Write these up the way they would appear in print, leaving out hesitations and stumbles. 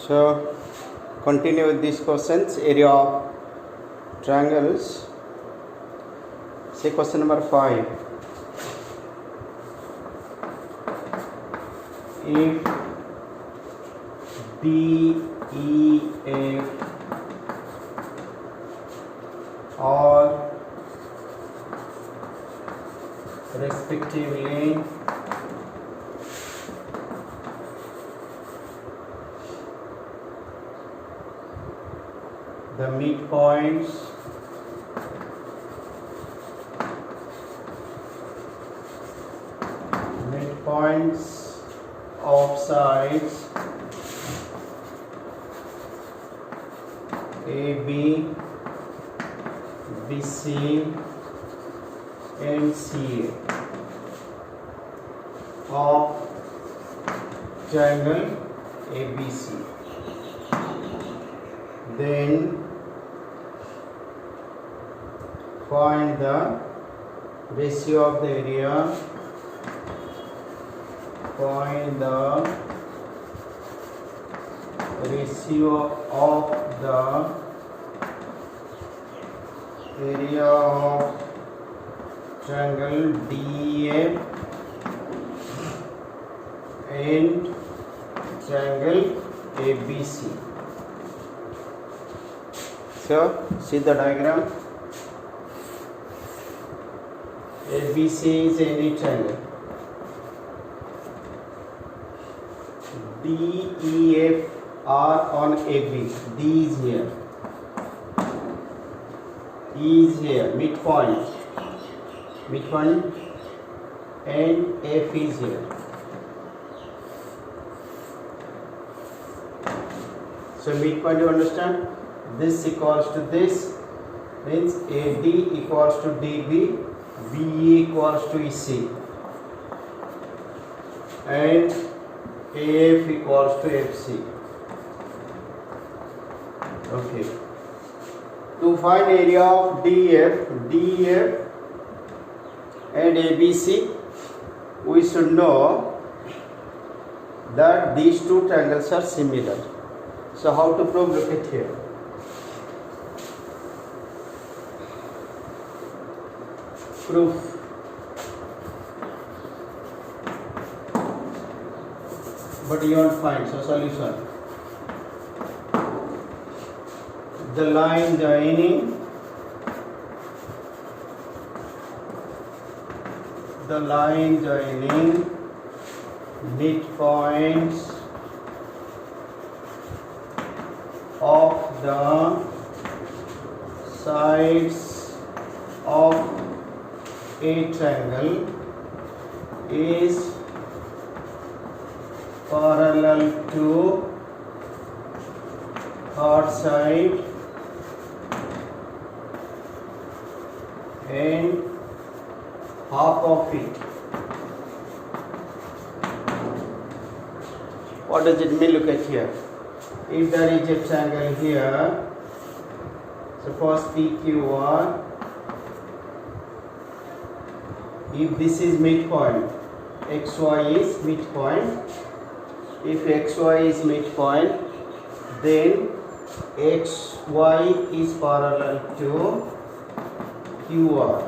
So continue with these questions. Area of triangles. Say question number 5. If DEF are respectively the midpoints of sides AB, BC and CA of triangle ABC, then find the ratio of the area. Find the ratio of the area of triangle DEF and triangle ABC. So see the diagram. ABC is any triangle. DEF are on AB. D is here. E is here. Midpoint, and F is here. So midpoint, you understand? This equals to this, means AD equals to DB, BE equals to EC, and AF equals to FC. Okay. To find area of DEF and ABC, we should know that these two triangles are similar. So how to prove? Look at here. Proof. But you won't find. So solution. The line joining midpoints of the sides of a triangle is parallel to third side and half of it. What does it mean? Look at here. If there is a triangle here, suppose PQR, if this is midpoint, XY is midpoint. If XY is midpoint, then XY is parallel to QR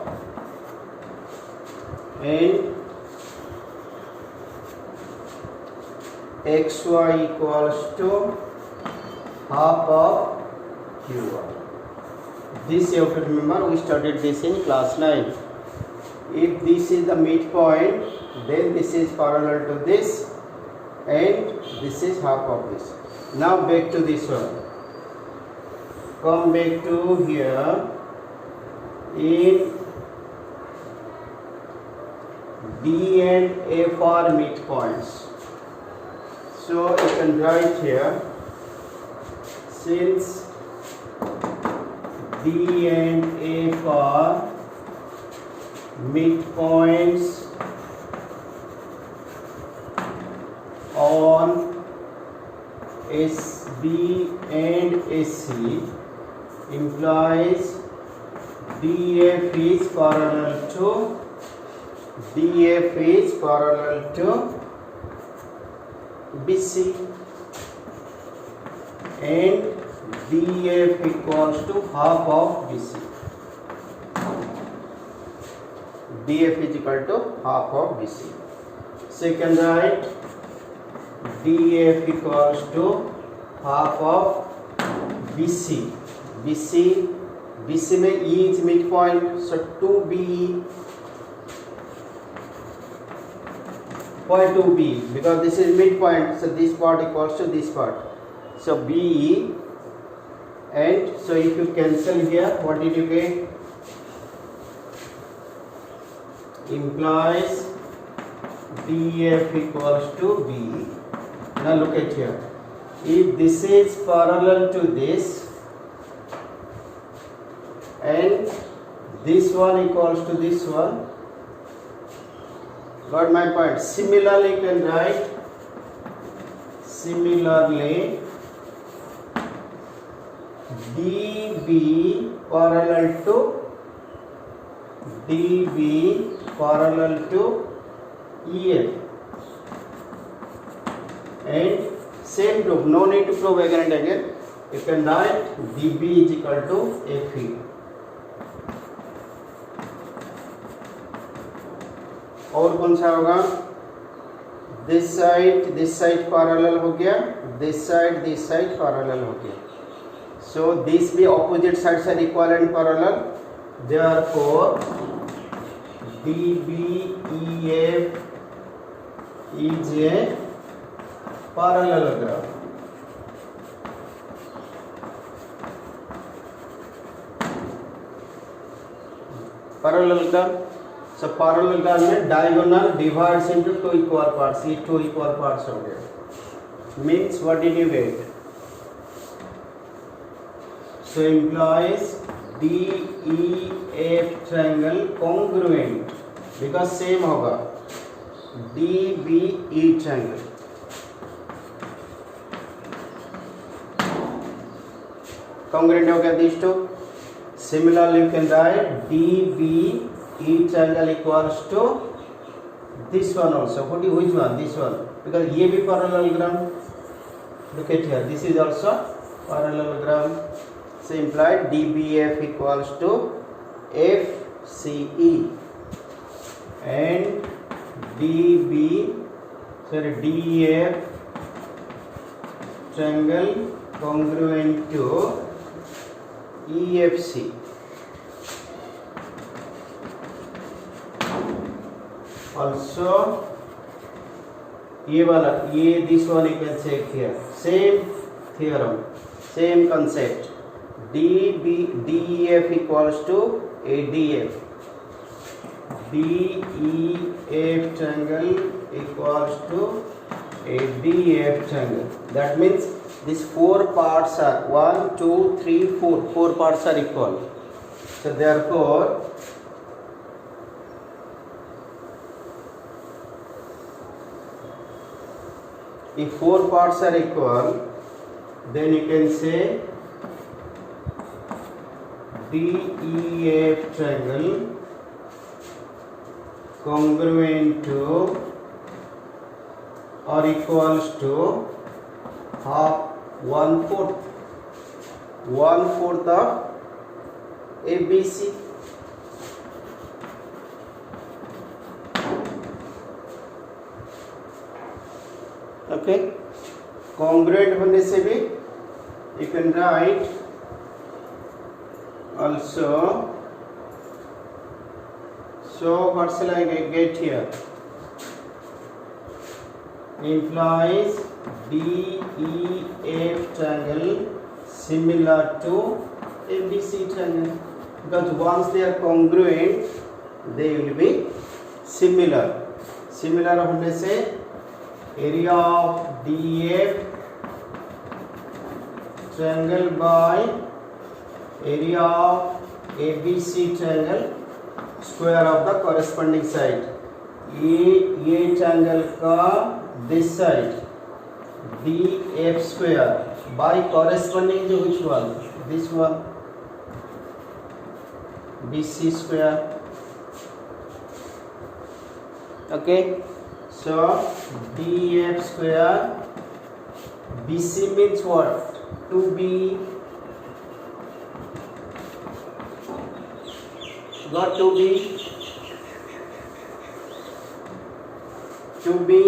and XY equals to half of QR. This you have to remember, we studied this in class 9. If this is the midpoint, then this is parallel to this and this is half of this. Now back to this one. Come back to here. In D and F are midpoints. So you can write here, since D and F are midpoints on SB and SC, implies DF is parallel to BC. and DF equals to half of BC. DF is equal to half of BC. So you can write DF equals to half of BC. BC में E is midpoint, so 2BE. Why 2BE? Because this is midpoint, so this part equals to this part. So BE, and so if you cancel here, what did you get? Implies DF equals to BE. Now look at here. If this is parallel to this and this one equals to this one, got my point? Similarly, you can write similarly DB parallel to EF, and same proof, no need to prove again and again. You can write DB is equal to FE. और कौन सा होगा? This side parallel हो गया, this side parallel हो गया. So these be opposite sides are equal and parallel. Therefore, DBEF is a parallelogram. Parallelogram. So parallelogram में diagonal divides into two equal parts. ये two equal parts हो गए. Means what did you get? So implies DEF triangle congruent, because same होगा DBE triangle. Congruent हो गया these two. Similarly, you can write DBE triangle equals to this one also. Which one? This one, because ये भी parallelogram. Look at here. This is also parallelogram. So implied DBF equals to FCE, and DEF triangle congruent to EFC. Also ये वाला, ये this one you can check here. Same theorem, same concept. DEF equals to ADF. DEF triangle equals to ADF triangle. That means these four parts are 1, 2, 3, 4. Four parts are equal. So therefore, if four parts are equal, then you can say DEF triangle congruent to or equals to half 1/4 of ABC. Okay, congruent होने से भी you can write also. So what shall I get here? Implies DEF triangle similar to ABC triangle, because once they are congruent they will be similar. Similar होने से area of DEF triangle by area of ABC triangle square of the corresponding side. ये triangle का this side DF square by corresponding to which one? This one, BC square. Okay, so DF square, BC means what? 2b got 2b,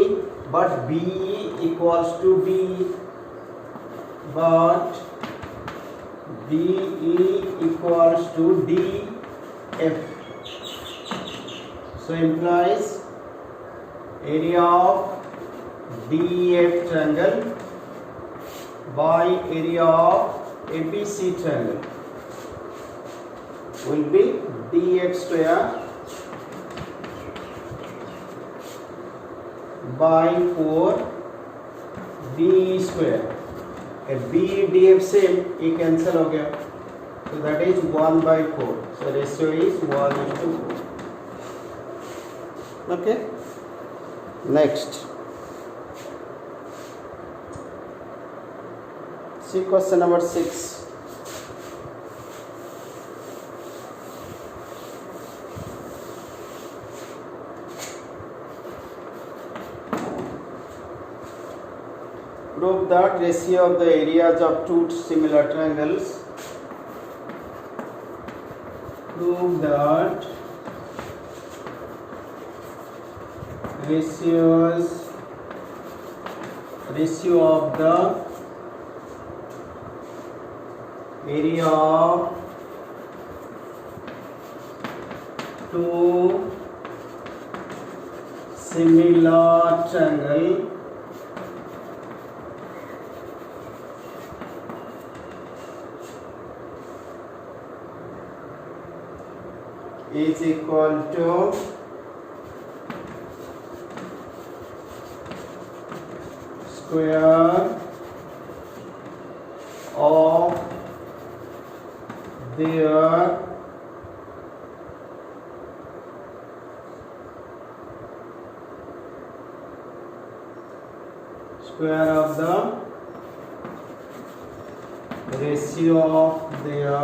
but b equals to b, but b equals to df. So implies area of DEF triangle by area of ABC triangle will be dx square by 4b square. b df same ये cancel हो गया, so that is 1/4. So ratio is 1:4. Okay. Next, see question number 6. Prove that ratio of the areas of two similar triangles. Prove that ratio of the area of two similar triangle is equal to square of their ratio of their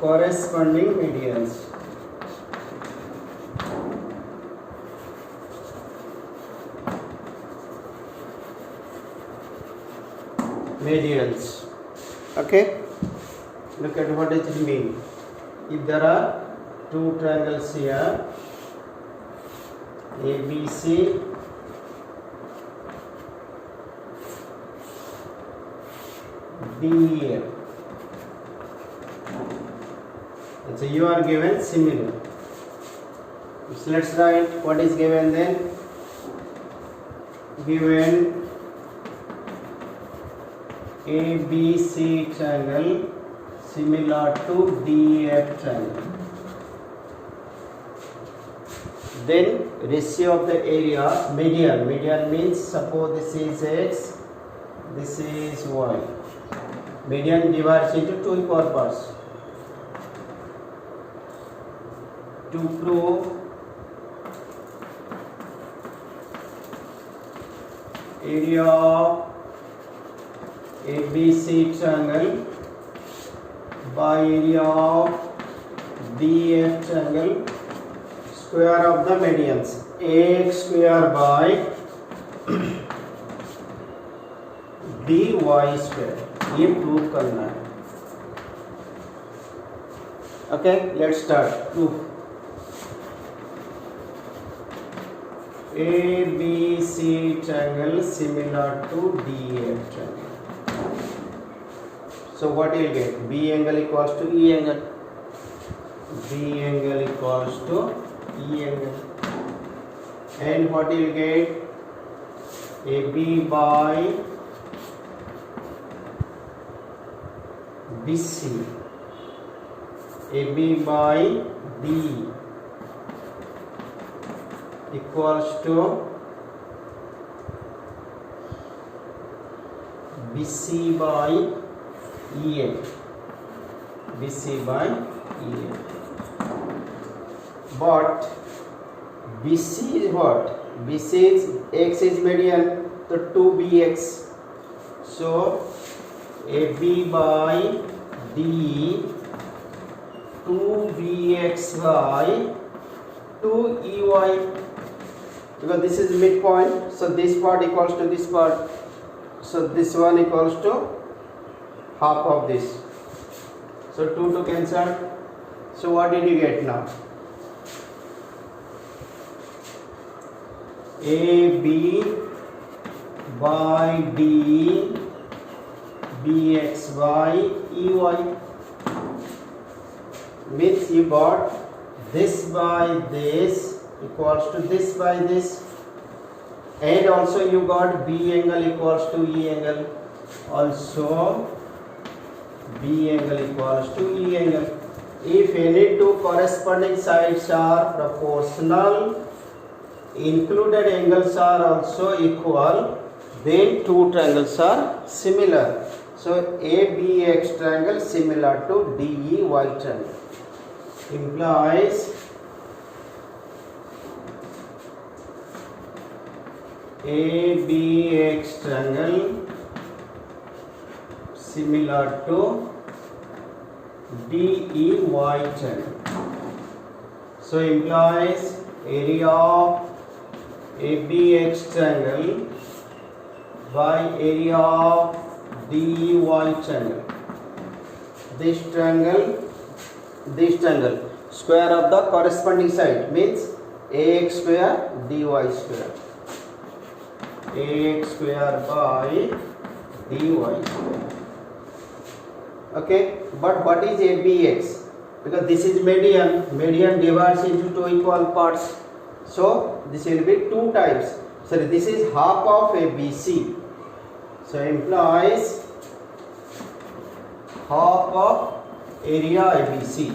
corresponding medians. Okay, look at what does it mean. If there are two triangles here, ABC DEF, so you are given similar. So let's write what is given then. Given ABC triangle similar to DEF triangle, then ratio of the area, median means suppose this is x, this is y, median divides into two equal parts. To prove area of ABC triangle by area of DEF triangle, square of the medians, ax square by by square, ये prove करना है. Okay, let's start. Proof. ABC triangle similar to DEF triangle. So what you will get? B angle equals to E angle. B angle equals to E angle. And what you will get? AB by BC. AB by D equals to BC by EF. BC by EF. But BC is what? BC is x is median, so 2bx. So AB by D 2bx by 2ey, because this is midpoint, so this part equals to this part, So this one equals to half of this. So 2 to cancel. So what did you get now? AB by DE BX by EY means you got this by this equals to this by this, and also you got B angle equals to E angle, also B angle equals to E angle. If any two corresponding sides are proportional, included angles are also equal, then two triangles are similar. So ABX triangle similar to DEY triangle implies ABX triangle similar to DEY triangle. So implies area of ABX triangle by area of DEY triangle. This triangle, square of the corresponding side means AX square DY square. AX square by DY square. Okay, but what is ABX? Because this is median. Median divides into two equal parts. So this will be two types. So this is half of ABC. So implies half of area ABC.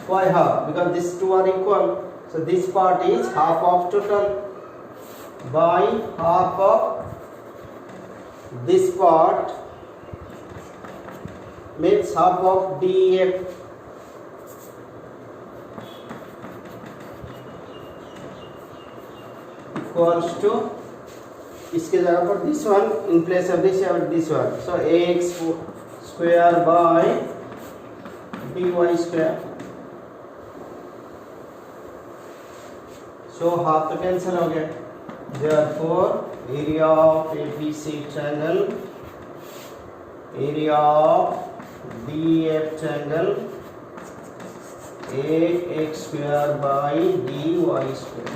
Why half? Because these two are equal. So this part is half of total by half of this part means half of DEF. Equals to इसके जगह पर this one in place of this one. So AX square by DY square. So half तो cancel हो गया. Therefore area of ABC triangle, area of DF triangle, AX square by DY square.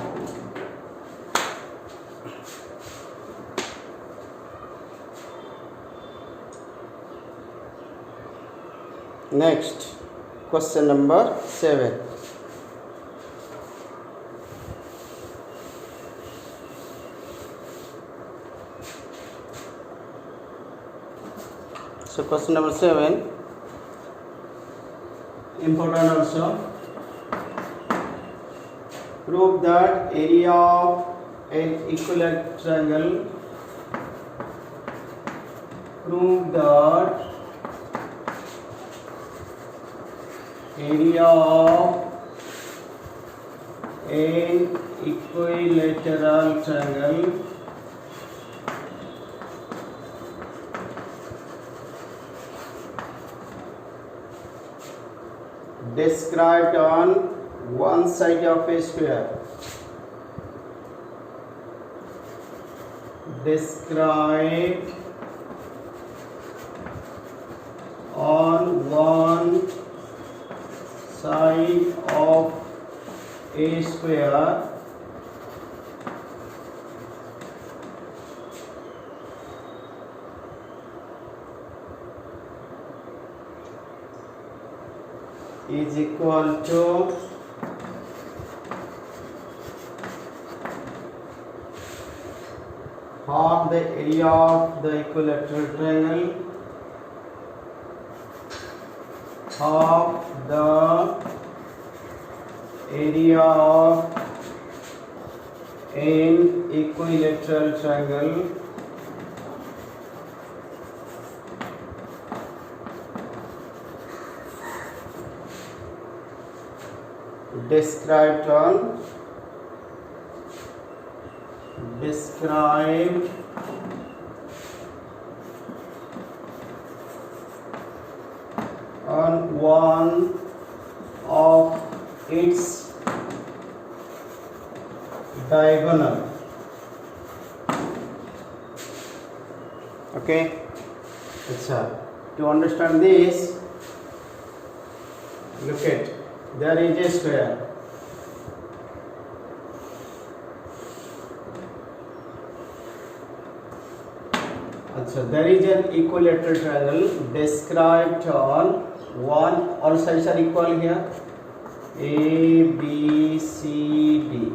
Next, question number 7. So question number 7, important also. Prove that area of an equilateral triangle. Prove that area of an equilateral triangle described on one side of a square. Described on one side of a square is equal to half the area of the equilateral triangle, half the area of an equilateral triangle described on one of its diagonal. Okay. To understand this, look at, there is a square. There is an equilateral triangle described on one, all sides are equal here, A, B, C, D.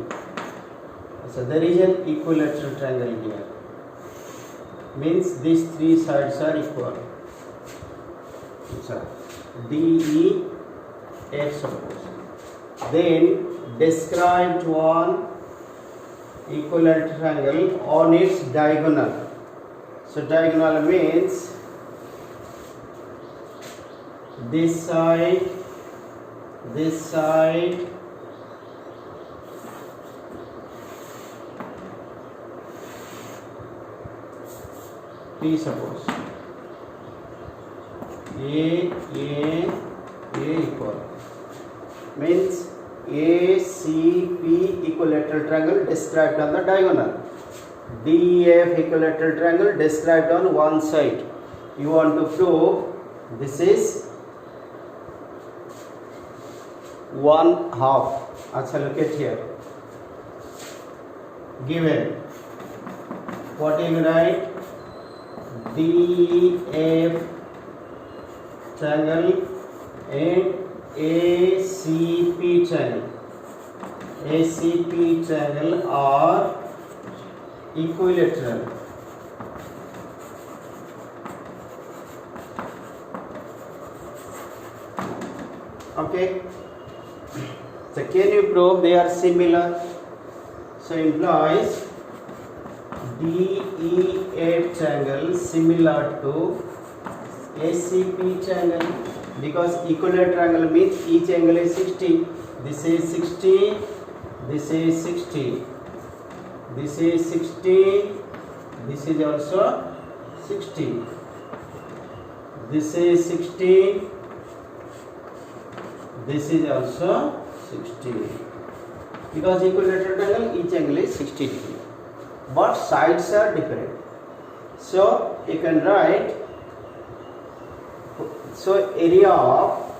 So there is an equilateral triangle here, means these three sides are equal. D, E, F suppose. Then described one equilateral triangle on its diagonal. So diagonal means this side, P suppose, A equal, means A, C, P equilateral triangle described on the diagonal. D, F equilateral triangle described on one side. You want to prove this is 1/2. Look at here. Given, what you write? D, F triangle and ACP triangle. ACP triangle are equilateral. Okay. So can you prove they are similar? So implies DEF triangle similar to ACP triangle, because equilateral triangle means each angle is 60. This is 60. This is 60. This is 60. This is also 60. This is 60. This is also 60. Because equilateral triangle, each angle is 60 degree, but sides are different. So you can write. So area of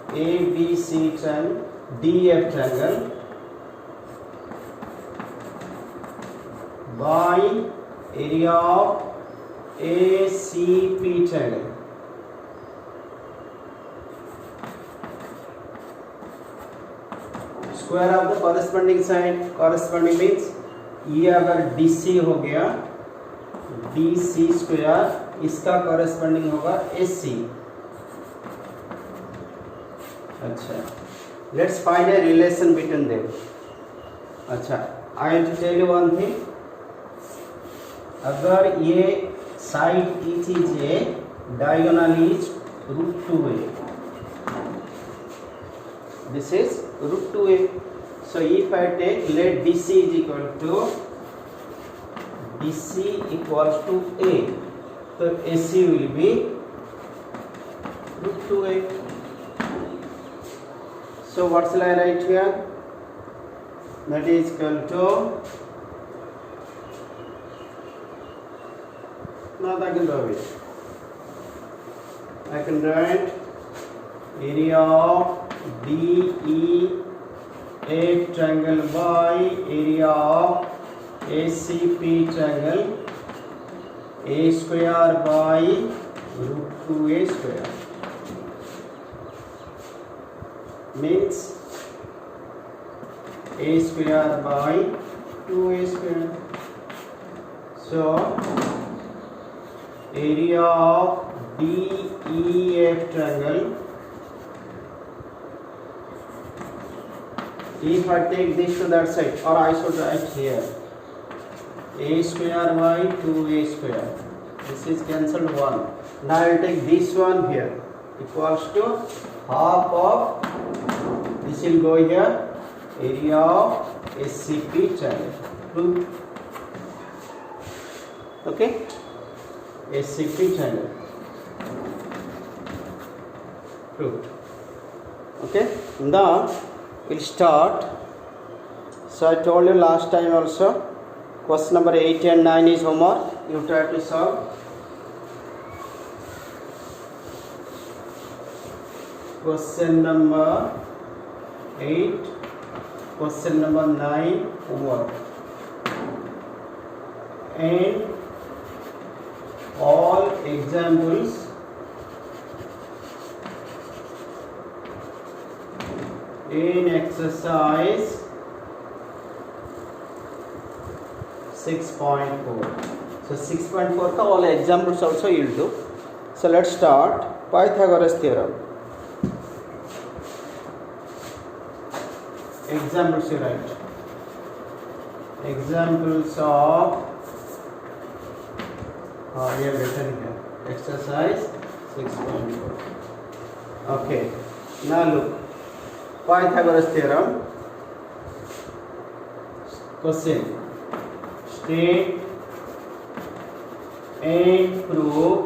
ABC triangle, DF triangle by area of ACP triangle. Square of the corresponding side. Corresponding means ये अगर DC हो गया, DC square, इसका corresponding होगा AC. अच्छा, let's find a relation between them. अच्छा, I want to tell you one thing. अगर ये side each is a diagonal is √2a. This is √2a. So if I take, let DC is equal to A, so AC will be √2a. So what shall I write here? That is equal to, now I can do it. I can write area of DEF triangle by area of ACP triangle, A square by √2a square, means A square by 2a square. So area of DEF triangle, if I take this to that side, or I should write here A square by 2a square, this is cancelled 1. Now I will take this one here, equals to half of, this will go here, area of ACP triangle. Okay, ACP triangle. Proved. Okay, now we'll start. So I told you last time also, Question number 8 and 9 is homework. You try to solve. Question number 8, question number 9 homework. And all examples in exercise 6.4. So 6.4 का all examples also you will do. So let's start. Pythagoras theorem. Examples you write. Examples of we have written here. Exercise 6.4. Okay. Now look. Pythagoras theorem. Question. State and prove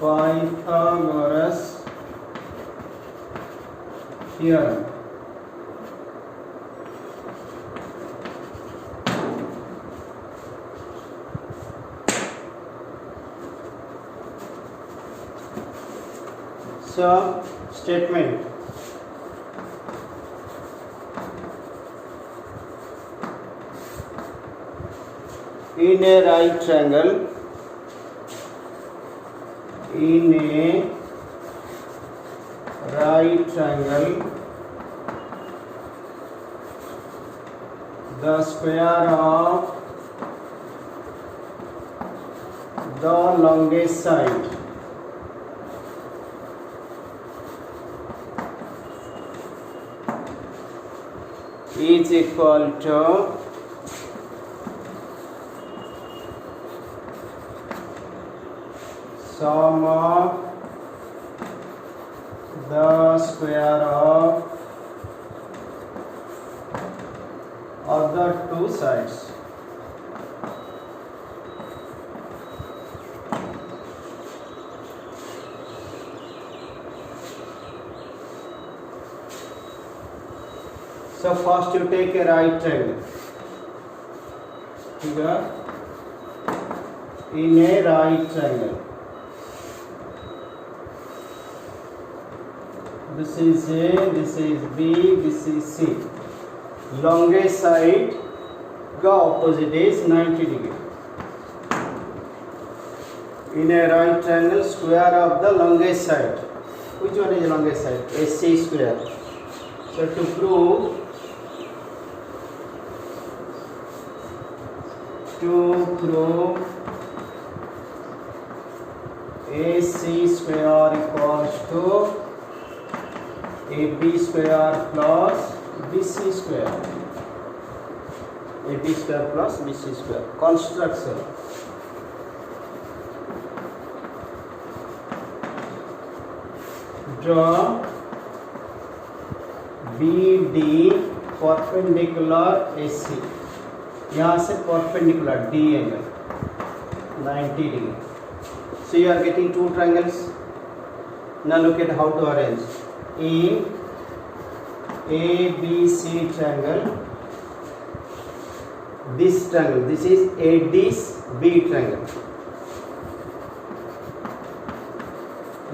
Pythagoras theorem. So statement. In a right triangle, the square of the longest side is equal to sum of the square of other two sides. So first you take a right triangle. Here in a right triangle. This is A, this is B, this is C. Longest side का opposite is 90 degree. In a right triangle, square of the longest side. Which one is the longest side? AC square. So to prove AC square equals to AB square plus BC square. AB square plus BC square. Construction. Draw BD perpendicular AC. यहाँ से perpendicular D angle 90 degree. So you are getting two triangles. Now look at how to arrange. In ABC triangle, this triangle, this is ADB triangle.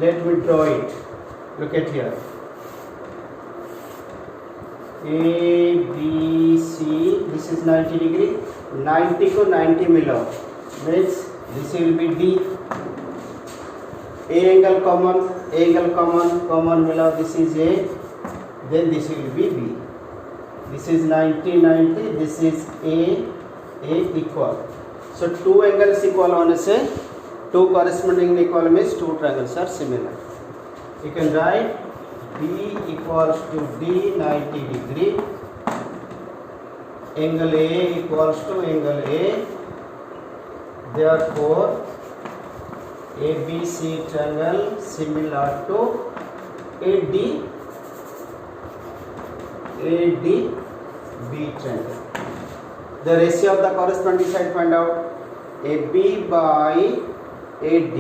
Let me draw it. Look at here. ABC, this is 90 degree. 90 को 90 मिलाओ, means this will be D. A angle common मिलाओ, this is A, then this will be B. This is 90 90, this is A equal. So two angles equal होने से two corresponding equal means two triangles are similar. You can write B equals to D 90 degree. Angle A equals to angle A. Therefore, ABC triangle similar to ADB triangle. The ratio of the corresponding side find out. AB by AD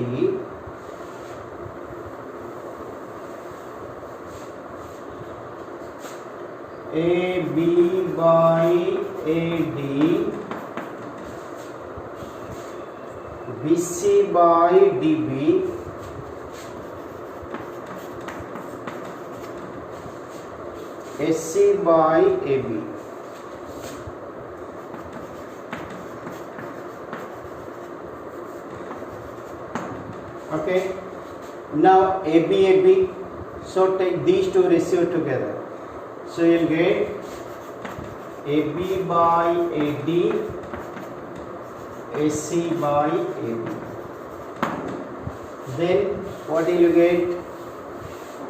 AB by AD, BC by DB, AC by AB. Okay, now AB, so take these two ratios together. So you'll get AB by AD, AC by AB. Then what will you get?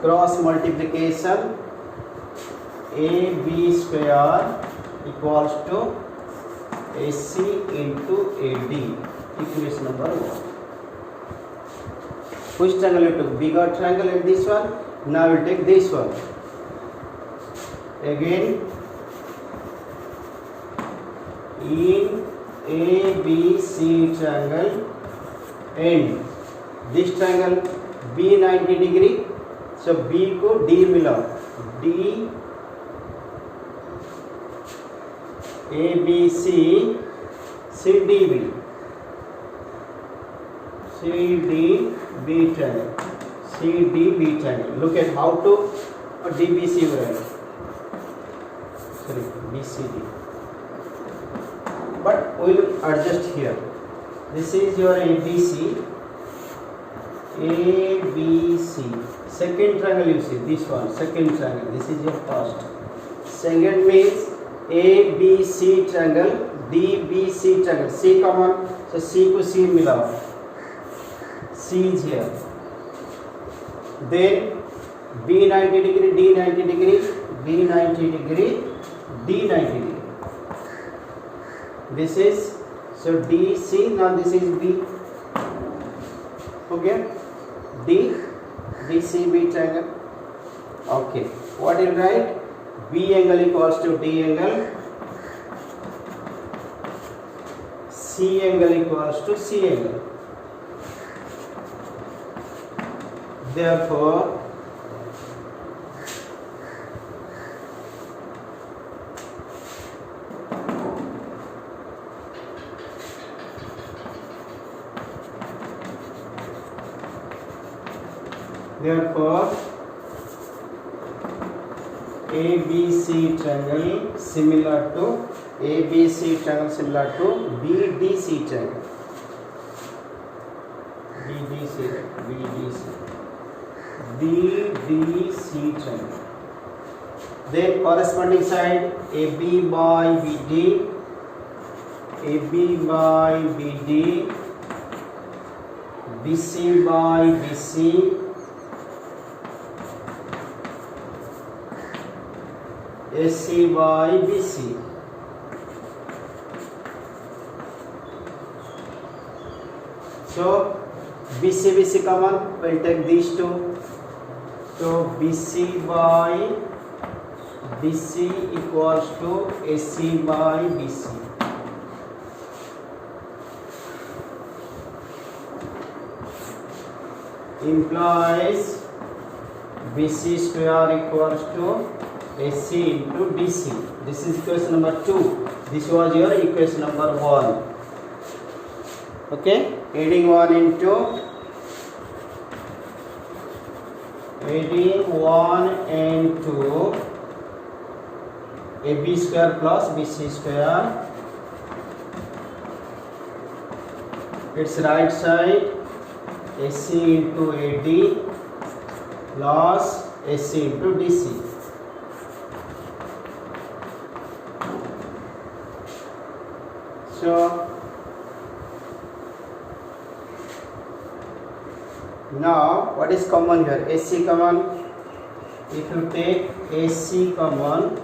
Cross multiplication, AB square equals to AC into AD, equation number 1. Which triangle you took? Bigger triangle and this one. Now we'll take this one. Again, in ABC triangle and this triangle B 90 degree, so B को D मिला, D ABC CDB, CDB triangle, CDB triangle. Look at how to DBC write. Sorry, BCD. But we will adjust here. This is your ABC. ABC. Second triangle you see. This one. Second triangle. This is your first. Second means ABC triangle. DBC triangle. C common. So C को C मिला. C is here. Then B 90 degree, D 90 degree, B 90 degree, D 90 degree. This is, so DC, now this is B. Okay, DCB triangle. Okay, what you write? B angle equals to D angle, C angle equals to C angle. Therefore, ABC triangle similar to BDC triangle. BDC triangle. Then corresponding side AB by BD, AB by BD, BC by BC, AC by BC. So BC common, we'll take these two. So BC by BC equals to AC by BC. Implies BC square equals to AC into DC. This is equation number 2. This was your equation number 1. Okay, adding 1 and 2, AB square plus BC square. Its right side AC into AD plus AC into DC. So now what is common here? AC common. If you take AC common,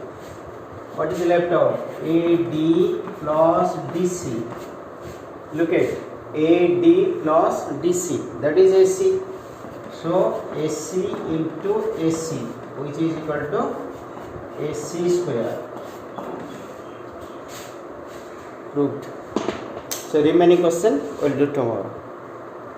what is left out? AD plus DC. Look at AD plus DC, that is AC. So AC into AC, which is equal to AC square. Proved. So remaining question we'll do tomorrow.